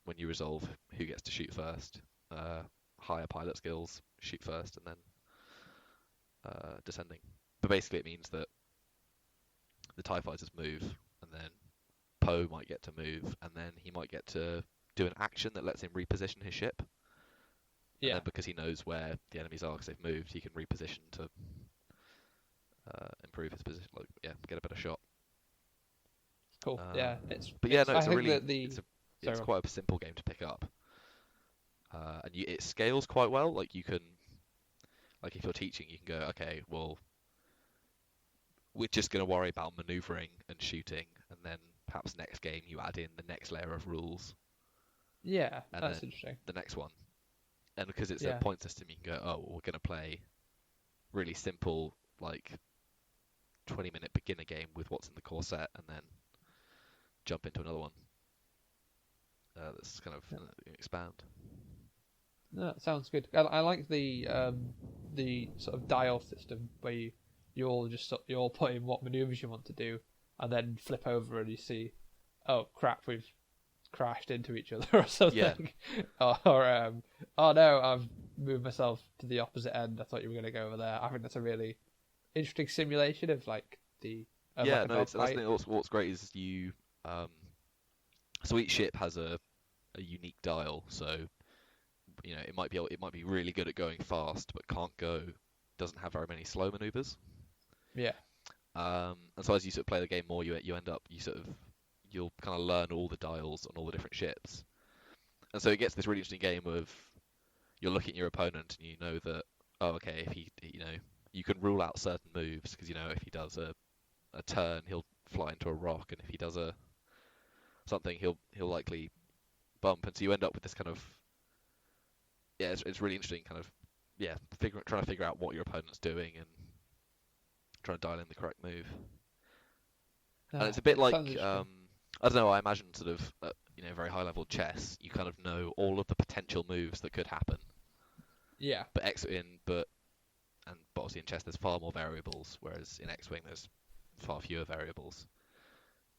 [SPEAKER 2] when you resolve who gets to shoot first, higher pilot skills shoot first, and then descending. But basically, it means that the TIE fighters move, and then Poe might get to move, and then he might get to do an action that lets him reposition his ship. And then because he knows where the enemies are because they've moved, he can reposition to improve his position, get a better shot.
[SPEAKER 1] Cool.
[SPEAKER 2] It's quite a simple game to pick up. And it scales quite well. Like you can, if you're teaching, you can go, okay, well, we're just going to worry about maneuvering and shooting, and then perhaps next game you add in the next layer of rules.
[SPEAKER 1] Yeah,
[SPEAKER 2] and
[SPEAKER 1] that's
[SPEAKER 2] then
[SPEAKER 1] interesting.
[SPEAKER 2] The next one. And because it's a point system, you can go, oh, we're going to play really simple, 20-minute beginner game with what's in the core set, and then jump into another one. That's kind of expand.
[SPEAKER 1] No, that sounds good. I like the sort of dial system where you all put in what maneuvers you want to do, and then flip over and you see, oh crap, we've crashed into each other or something. Yeah. or oh no, I've moved myself to the opposite end. I thought you were going to go over there. I think that's a really interesting simulation of the. I
[SPEAKER 2] think what's great is you. So each ship has a unique dial. So it might be really good at going fast, but doesn't have very many slow maneuvers.
[SPEAKER 1] Yeah.
[SPEAKER 2] And so as you sort of play the game more, you end up you'll kind of learn all the dials on all the different ships, and so it gets this really interesting game of you're looking at your opponent and you know that if he you can rule out certain moves because if he does a turn he'll fly into a rock, and if he does something he'll likely bump, and so you end up with this kind of it's really interesting kind of trying to figure out what your opponent's doing and trying to dial in the correct move. And it's a bit like I don't know. I imagine sort of very high level chess. You kind of know all of the potential moves that could happen.
[SPEAKER 1] Yeah.
[SPEAKER 2] But obviously in chess there's far more variables, whereas in X-wing there's far fewer variables.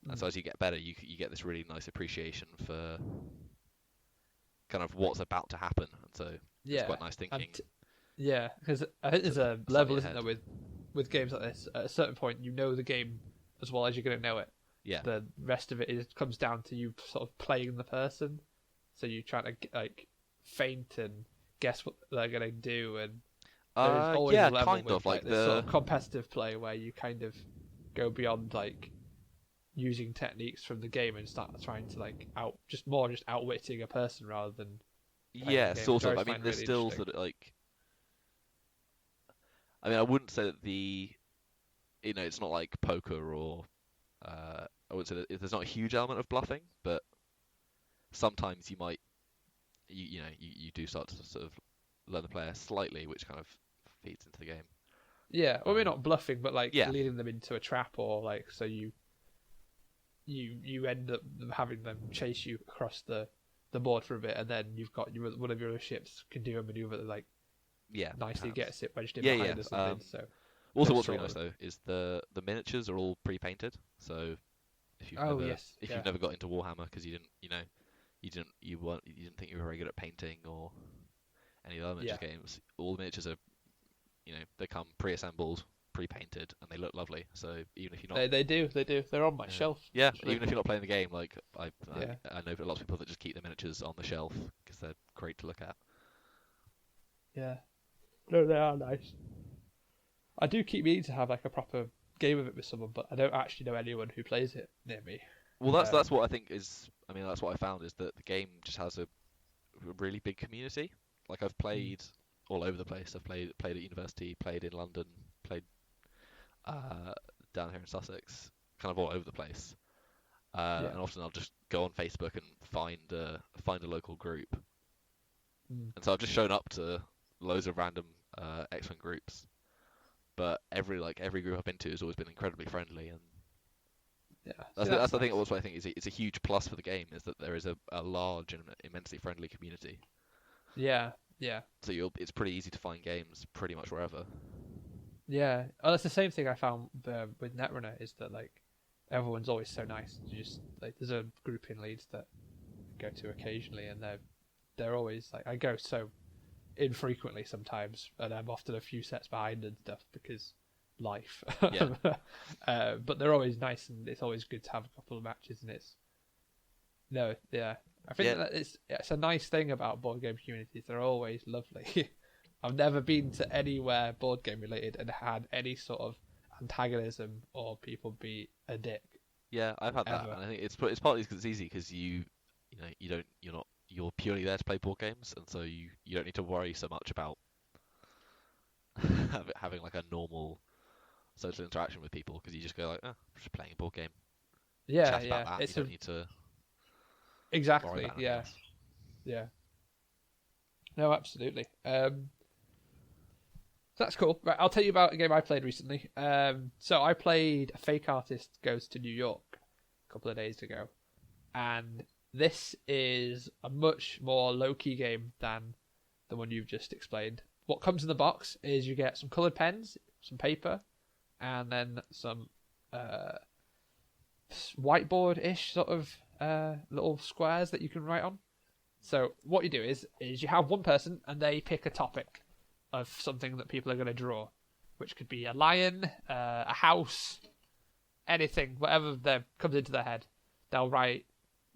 [SPEAKER 2] And so as you get better, you get this really nice appreciation for kind of what's about to happen, and so it's quite nice thinking.
[SPEAKER 1] Because I think there's a level, isn't there, with games like this. At a certain point, you know the game as well as you're going to know it.
[SPEAKER 2] Yeah.
[SPEAKER 1] The rest of it comes down to you sort of playing the person. So you try to feint and guess what they're going to do, and there's always a level
[SPEAKER 2] kind
[SPEAKER 1] with,
[SPEAKER 2] of like
[SPEAKER 1] this sort of competitive play where you kind of go beyond using techniques from the game and start trying to just outwitting a person rather than
[SPEAKER 2] sort of. I mean, there's still sort of I wouldn't say that it's not like poker or I wouldn't say that there's not a huge element of bluffing, but sometimes you might you do start to sort of learn the player slightly, which kind of feeds into the game.
[SPEAKER 1] Yeah, well, we're not bluffing, but leading them into a trap, or so you end up having them chase you across the board for a bit, and then you've got one of your other ships can do a maneuver that nicely gets it wedged in behind or something. So
[SPEAKER 2] also, what's really nice though is the miniatures are all pre-painted. So if you've never got into Warhammer because you didn't think you were very good at painting or any other miniatures games, all the miniatures are they come pre-assembled pre-painted and they look lovely. So even if you're not,
[SPEAKER 1] They do. They're on my shelf.
[SPEAKER 2] yeah,
[SPEAKER 1] actually.
[SPEAKER 2] even if you're not playing the game, like I
[SPEAKER 1] Yeah.
[SPEAKER 2] know a lot of people that just keep the miniatures on the shelf because they're great to look at.
[SPEAKER 1] Yeah. No, they are nice. I do keep meaning to have like a proper game of it with someone, but I don't actually know anyone who plays it near me.
[SPEAKER 2] Well, that's what I think is. I mean, that's what I found is that the game just has a really big community. Like I've played all over the place. I've played at university, played in London, played down here in Sussex, kind of all over the place. And often I'll just go on Facebook and find a local group. And so I've just shown up to loads of random X-Wing groups, but every group I've been to has always been incredibly friendly, and that's the thing. Also, I think it's a huge plus for the game is that there is a large and immensely friendly community.
[SPEAKER 1] Yeah.
[SPEAKER 2] So it's pretty easy to find games pretty much wherever.
[SPEAKER 1] Yeah. Oh, that's the same thing I found with Netrunner is that like everyone's always so nice. You just like there's a group in Leeds that I go to occasionally, and they're always like I go so infrequently sometimes, and I'm often a few sets behind and stuff because life.
[SPEAKER 2] Yeah.
[SPEAKER 1] But they're always nice, and it's always good to have a couple of matches, and I think that it's a nice thing about board game communities. They're always lovely. I've never been to anywhere board game related and had any sort of antagonism or people be a dick.
[SPEAKER 2] Yeah, I've had that,
[SPEAKER 1] Ever.
[SPEAKER 2] and I think it's partly because it's easy because you're purely there to play board games, and so you don't need to worry so much about having like a normal social interaction with people because you just go like, oh, I'm just playing a board game. Chat about that. You don't need to
[SPEAKER 1] exactly.
[SPEAKER 2] worry about anything else.
[SPEAKER 1] Yeah. No, absolutely. That's cool. Right, I'll tell you about a game I played recently. So I played A Fake Artist Goes to New York a couple of days ago, and this is a much more low-key game than the one you've just explained. What comes in the box is you get some coloured pens, some paper, and then some whiteboard-ish sort of little squares that you can write on. So what you do is you have one person and they pick a topic of something that people are going to draw, which could be a lion, a house, anything, whatever comes into their head. They'll write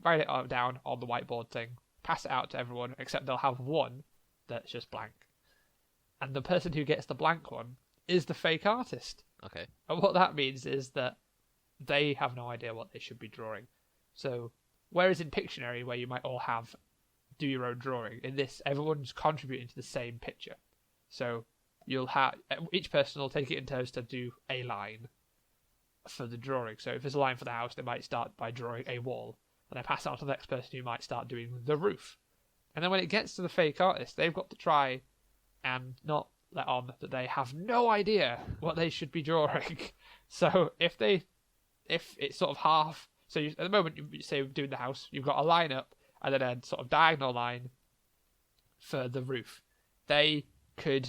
[SPEAKER 1] it down on the whiteboard thing, pass it out to everyone, except they'll have one that's just blank. And the person who gets the blank one is the fake artist.
[SPEAKER 2] Okay.
[SPEAKER 1] And what that means is that they have no idea what they should be drawing. So, whereas in Pictionary, where you might all do your own drawing, in this, everyone's contributing to the same picture. So, each person will take it in turns to do a line for the drawing. So, if there's a line for the house, they might start by drawing a wall. And then pass it on to the next person who might start doing the roof. And then when it gets to the fake artist, they've got to try and not let on that they have no idea what they should be drawing. So if it's sort of half, so at the moment you say we're doing the house, you've got a line up and then a sort of diagonal line for the roof. They could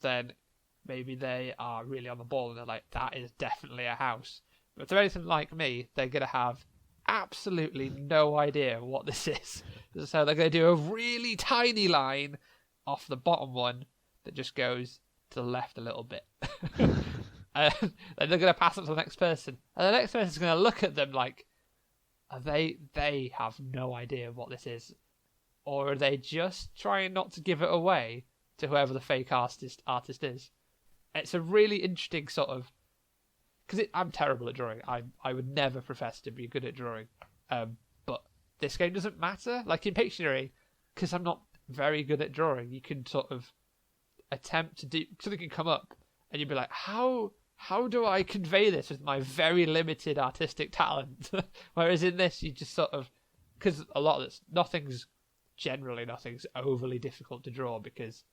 [SPEAKER 1] then, maybe they are really on the ball and they're like, that is definitely a house. But if they're anything like me, they're going to have absolutely no idea what this is. So they're going to do a really tiny line off the bottom one that just goes to the left a little bit. And then they're going to pass it to the next person. And the next person's going to look at them like, they have no idea what this is. Or are they just trying not to give it away to whoever the fake artist is? It's a really interesting sort of... Because I'm terrible at drawing. I would never profess to be good at drawing. But this game doesn't matter. Like in Pictionary, because I'm not very good at drawing, you can sort of attempt to do... Something can come up, and you'd be like, how do I convey this with my very limited artistic talent? Whereas in this, you just sort of... Because a lot of this, nothing's overly difficult to draw, because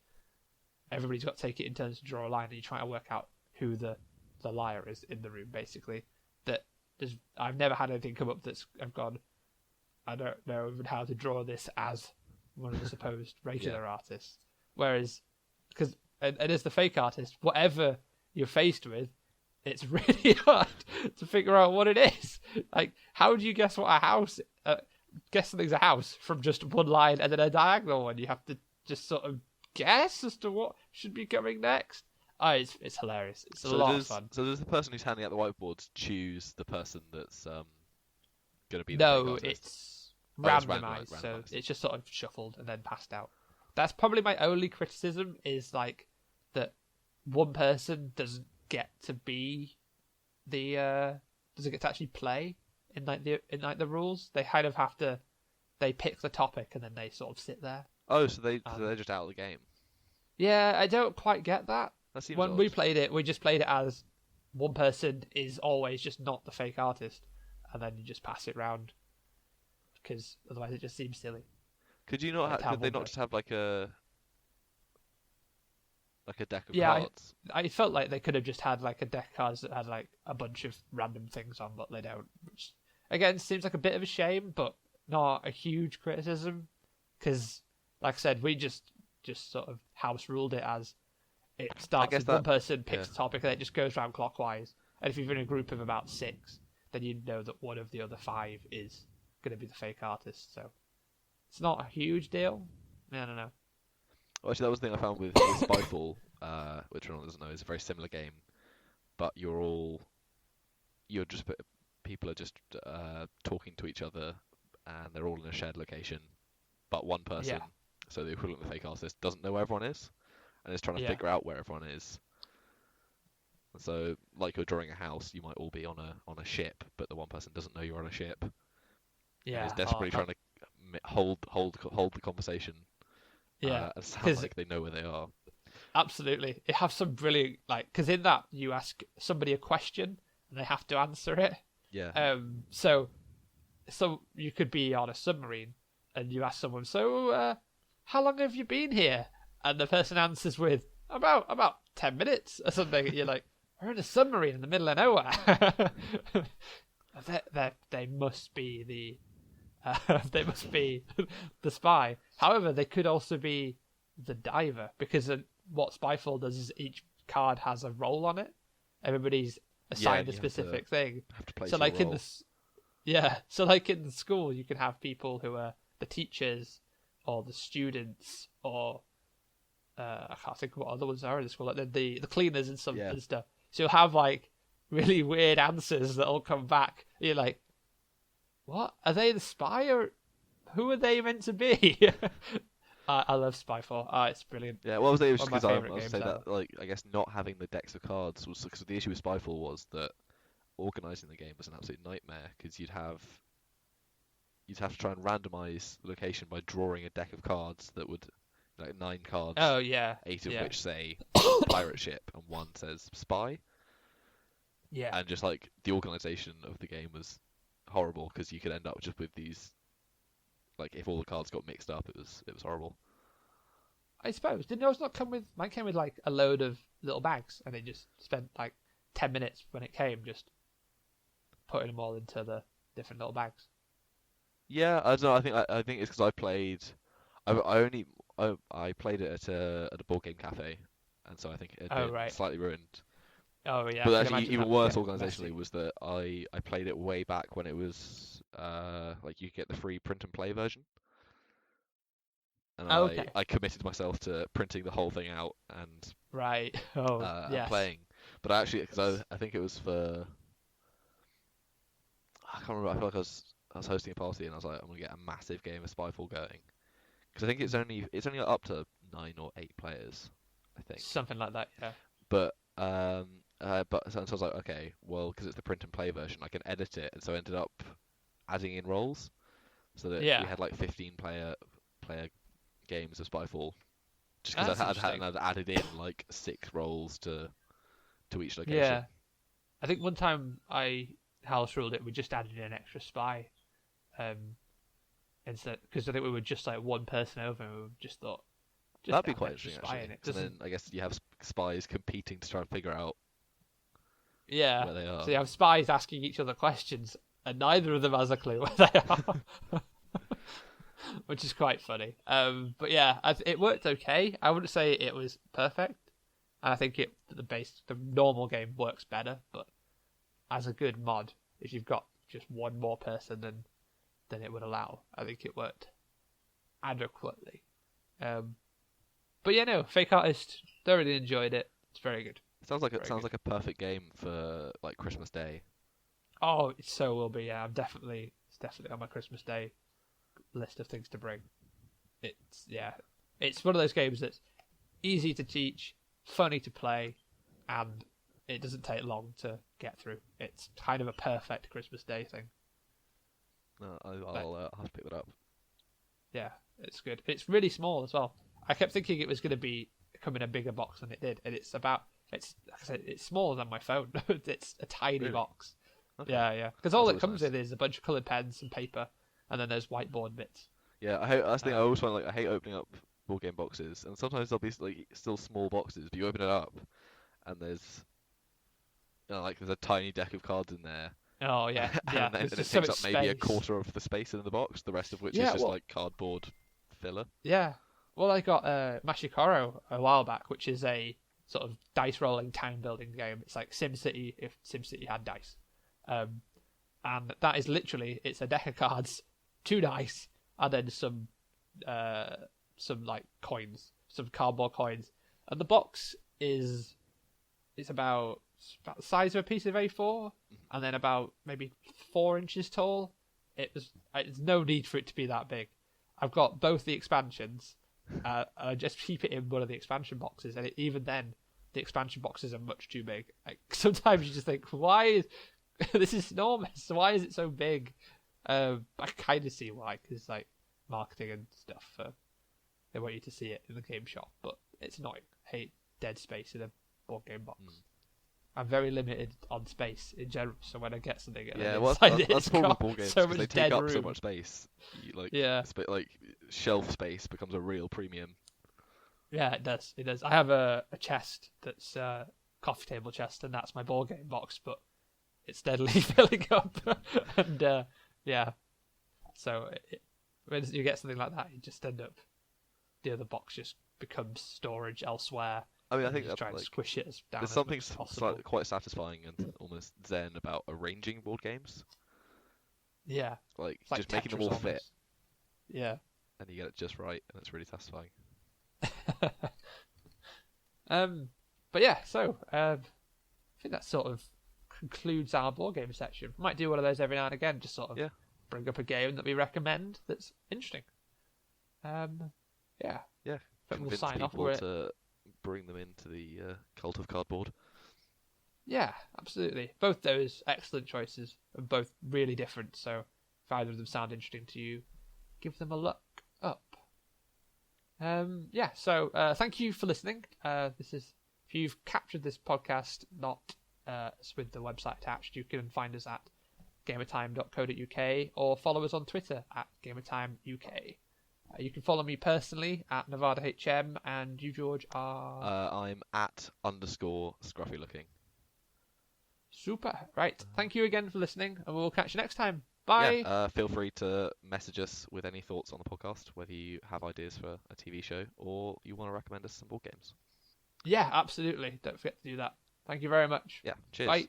[SPEAKER 1] everybody's got to take it in turns to draw a line, and you're trying to work out who the liar is in the room, basically. I've never had anything come up I've gone, I don't know even how to draw this as one of the supposed regular artists. Whereas, and as the fake artist, whatever you're faced with, it's really hard to figure out what it is. Like, how do you guess what a house? Guess something's a house from just one line and then a diagonal one. You have to just sort of guess as to what should be coming next. Oh, it's hilarious. It's a lot of fun.
[SPEAKER 2] So does the person who's handing out the whiteboards choose the person that's going to be the fake
[SPEAKER 1] No,
[SPEAKER 2] artist?
[SPEAKER 1] it's
[SPEAKER 2] It's
[SPEAKER 1] randomized, so
[SPEAKER 2] randomized.
[SPEAKER 1] it's just sort of shuffled and then passed out. That's probably my only criticism is like that one person doesn't get to be the doesn't get to actually play in the rules. They kind of have to they pick the topic and then they sort of sit there.
[SPEAKER 2] Oh, so they're just out of the game.
[SPEAKER 1] Yeah, I don't quite get that.
[SPEAKER 2] That seems
[SPEAKER 1] When
[SPEAKER 2] odd.
[SPEAKER 1] we played it, we just played it as one person is always just not the fake artist, and then you just pass it round because otherwise it just seems silly.
[SPEAKER 2] Could you not? Could they not just have like a deck of cards?
[SPEAKER 1] I felt like they could have just had like a deck of cards that had like a bunch of random things on, but they don't. Which, again, seems like a bit of a shame, but not a huge criticism. Because, like I said, we just sort of house ruled it as it starts with one person picks a topic and it just goes round clockwise. And if you're in a group of about 6, then you know that one of the other 5 is going to be the fake artist. So it's not a huge deal. I don't know.
[SPEAKER 2] Well, actually, that was the thing I found with Spyfall, which everyone doesn't know is a very similar game, but people are just talking to each other, and they're all in a shared location, but one person, so the equivalent of the fake artist, doesn't know where everyone is, and is trying to figure out where everyone is. And so, like you're drawing a house, you might all be on a ship, but the one person doesn't know you're on a ship. Yeah, and is desperately trying to hold the conversation.
[SPEAKER 1] Yeah,
[SPEAKER 2] and sound like they know where they are.
[SPEAKER 1] Absolutely, it has some brilliant because in that you ask somebody a question and they have to answer it.
[SPEAKER 2] Yeah.
[SPEAKER 1] So you could be on a submarine and you ask someone, so how long have you been here? And the person answers with about 10 minutes or something. And you're like, we're in a submarine in the middle of nowhere. They must be the. They must be the spy. However, they could also be the diver because what Spyfall does is each card has a role on it. Everybody's assigned a specific thing.
[SPEAKER 2] So like
[SPEAKER 1] in the school, you can have people who are the teachers or the students or I can't think of what other ones are in the school, like the cleaners and stuff. So you'll have like really weird answers that'll come back. You're like, what? Are they the spy or who are they meant to be? I love Spyfall. It's brilliant.
[SPEAKER 2] Yeah, well, it was because I
[SPEAKER 1] was
[SPEAKER 2] say that, like, I guess not having the decks of cards was because the issue with Spyfall was that organising the game was an absolute nightmare because you'd have to try and randomise the location by drawing a deck of cards that would, like 9 cards.
[SPEAKER 1] Oh yeah.
[SPEAKER 2] 8 of which say pirate ship and 1 says spy.
[SPEAKER 1] Yeah.
[SPEAKER 2] And just like the organisation of the game was horrible because you could end up just with these, like, if all the cards got mixed up, it was horrible.
[SPEAKER 1] I suppose didn't yours not come with? Mine came with like a load of little bags, and they just spent like 10 minutes when it came just putting them all into the different little bags.
[SPEAKER 2] Yeah, I don't know. I think it's because I played it at a board game cafe, and so I think it had been slightly ruined.
[SPEAKER 1] Oh yeah.
[SPEAKER 2] But actually, even worse organisationally was that I played it way back when it was like you get the free print and play version, and I committed myself to printing the whole thing out and and playing. But actually, because I think it was for I can't remember. I feel like I was hosting a party and I was like, I'm gonna get a massive game of Spyfall going because I think it's only up to 9 or 8 players, I think.
[SPEAKER 1] Something like that, yeah.
[SPEAKER 2] But so I was like, okay, well, because it's the print and play version, I can edit it, and so I ended up adding in roles, so that we had like 15 player games of Spyfall, just because I'd added in like 6 roles to each location.
[SPEAKER 1] Yeah, I think one time I house ruled it, we just added in an extra spy, instead because I think we were just like one person over, and we just thought.
[SPEAKER 2] That'd be quite interesting, actually. And then I guess you have spies competing to try and figure out where they are.
[SPEAKER 1] So you have spies asking each other questions, and neither of them has a clue where they are, which is quite funny. But yeah, it worked okay. I wouldn't say it was perfect, and I think the normal game works better. But as a good mod, if you've got just one more person than it would allow, I think it worked adequately. But yeah, no, Fake Artist, thoroughly enjoyed it. It's very good.
[SPEAKER 2] Sounds like
[SPEAKER 1] Very good.
[SPEAKER 2] like a perfect game for like Christmas Day.
[SPEAKER 1] Oh, it so will be. Yeah, it's definitely on my Christmas Day list of things to bring. It's one of those games that's easy to teach, funny to play, and it doesn't take long to get through. It's kind of a perfect Christmas Day thing.
[SPEAKER 2] No, I'll have to pick that up.
[SPEAKER 1] Yeah, it's good. It's really small as well. I kept thinking it was going to come in a bigger box than it did, and it's like I said, it's smaller than my phone. It's a tiny
[SPEAKER 2] Really?
[SPEAKER 1] box.
[SPEAKER 2] Okay.
[SPEAKER 1] Yeah. Because all
[SPEAKER 2] That's
[SPEAKER 1] it comes
[SPEAKER 2] nice.
[SPEAKER 1] with is a bunch of coloured pens and paper, and then there's whiteboard bits.
[SPEAKER 2] Yeah, that's the thing. I always find like I hate opening up board game boxes, and sometimes they'll be like still small boxes, but you open it up, and there's there's a tiny deck of cards in there,
[SPEAKER 1] Oh yeah, yeah.
[SPEAKER 2] and then
[SPEAKER 1] There's
[SPEAKER 2] it
[SPEAKER 1] just so
[SPEAKER 2] takes
[SPEAKER 1] much
[SPEAKER 2] up maybe a
[SPEAKER 1] space.
[SPEAKER 2] quarter of the space in the box, the rest of which is
[SPEAKER 1] Yeah,
[SPEAKER 2] just
[SPEAKER 1] well,
[SPEAKER 2] like cardboard filler.
[SPEAKER 1] yeah. Well, I got Mashikoro a while back, which is a sort of dice rolling town building game. It's like SimCity if SimCity had dice, and that is literally it's a deck of cards, 2 dice, and then some like coins, some cardboard coins, and the box it's about the size of a piece of A4, and then about maybe 4 inches tall. There's no need for it to be that big. I've got both the expansions. I just keep it in one of the expansion boxes, and even then, the expansion boxes are much too big. Like, sometimes you just think, why is this is enormous? Why is it so big? I kind of see why, because like marketing and stuff, they want you to see it in the game shop, but it's annoying. I hate dead space in a board game box. I'm very limited on space in general, so when I get something,
[SPEAKER 2] Yeah, well, that's the problem with board games,
[SPEAKER 1] so
[SPEAKER 2] because
[SPEAKER 1] much
[SPEAKER 2] they take
[SPEAKER 1] dead
[SPEAKER 2] up
[SPEAKER 1] room.
[SPEAKER 2] so much space.
[SPEAKER 1] Yeah.
[SPEAKER 2] Like shelf space becomes a real premium.
[SPEAKER 1] Yeah, it does. It does. I have a chest that's a coffee table chest, and that's my board game box, but it's steadily filling up. And yeah, so when you get something like that, you just end up the other box just becomes storage elsewhere.
[SPEAKER 2] I mean, I
[SPEAKER 1] and
[SPEAKER 2] think
[SPEAKER 1] you just
[SPEAKER 2] that's
[SPEAKER 1] try and
[SPEAKER 2] like
[SPEAKER 1] squish it as down
[SPEAKER 2] there's
[SPEAKER 1] as
[SPEAKER 2] something
[SPEAKER 1] much as possible.
[SPEAKER 2] quite satisfying and almost zen about arranging board games,
[SPEAKER 1] Yeah,
[SPEAKER 2] like
[SPEAKER 1] it's like
[SPEAKER 2] just making them
[SPEAKER 1] Tetris
[SPEAKER 2] all fit,
[SPEAKER 1] almost. Yeah.
[SPEAKER 2] and you get it just right, and it's really satisfying.
[SPEAKER 1] But yeah, so I think that sort of concludes our board game section. We might do one of those every now and again, just sort of bring up a game that we recommend that's interesting. Yeah.
[SPEAKER 2] Yeah,
[SPEAKER 1] But we'll
[SPEAKER 2] convince
[SPEAKER 1] sign off
[SPEAKER 2] people
[SPEAKER 1] with it.
[SPEAKER 2] to bring them into the cult of cardboard.
[SPEAKER 1] Yeah, absolutely. Both those excellent choices, and both really different. So if either of them sound interesting to you, give them a look up. Yeah. So thank you for listening. This is if you've captured this podcast not with the website attached, you can find us at gamertime.co.uk or follow us on Twitter at gamertimeuk. You can follow me personally at NevadaHM, and you, George, are...
[SPEAKER 2] I'm at _scruffy looking.
[SPEAKER 1] Super. Right. Thank you again for listening, and we'll catch you next time. Bye.
[SPEAKER 2] Yeah, feel free to message us with any thoughts on the podcast, whether you have ideas for a TV show or you want to recommend us some board games.
[SPEAKER 1] Yeah, absolutely. Don't forget to do that. Thank you very much.
[SPEAKER 2] Yeah, cheers.
[SPEAKER 1] Bye.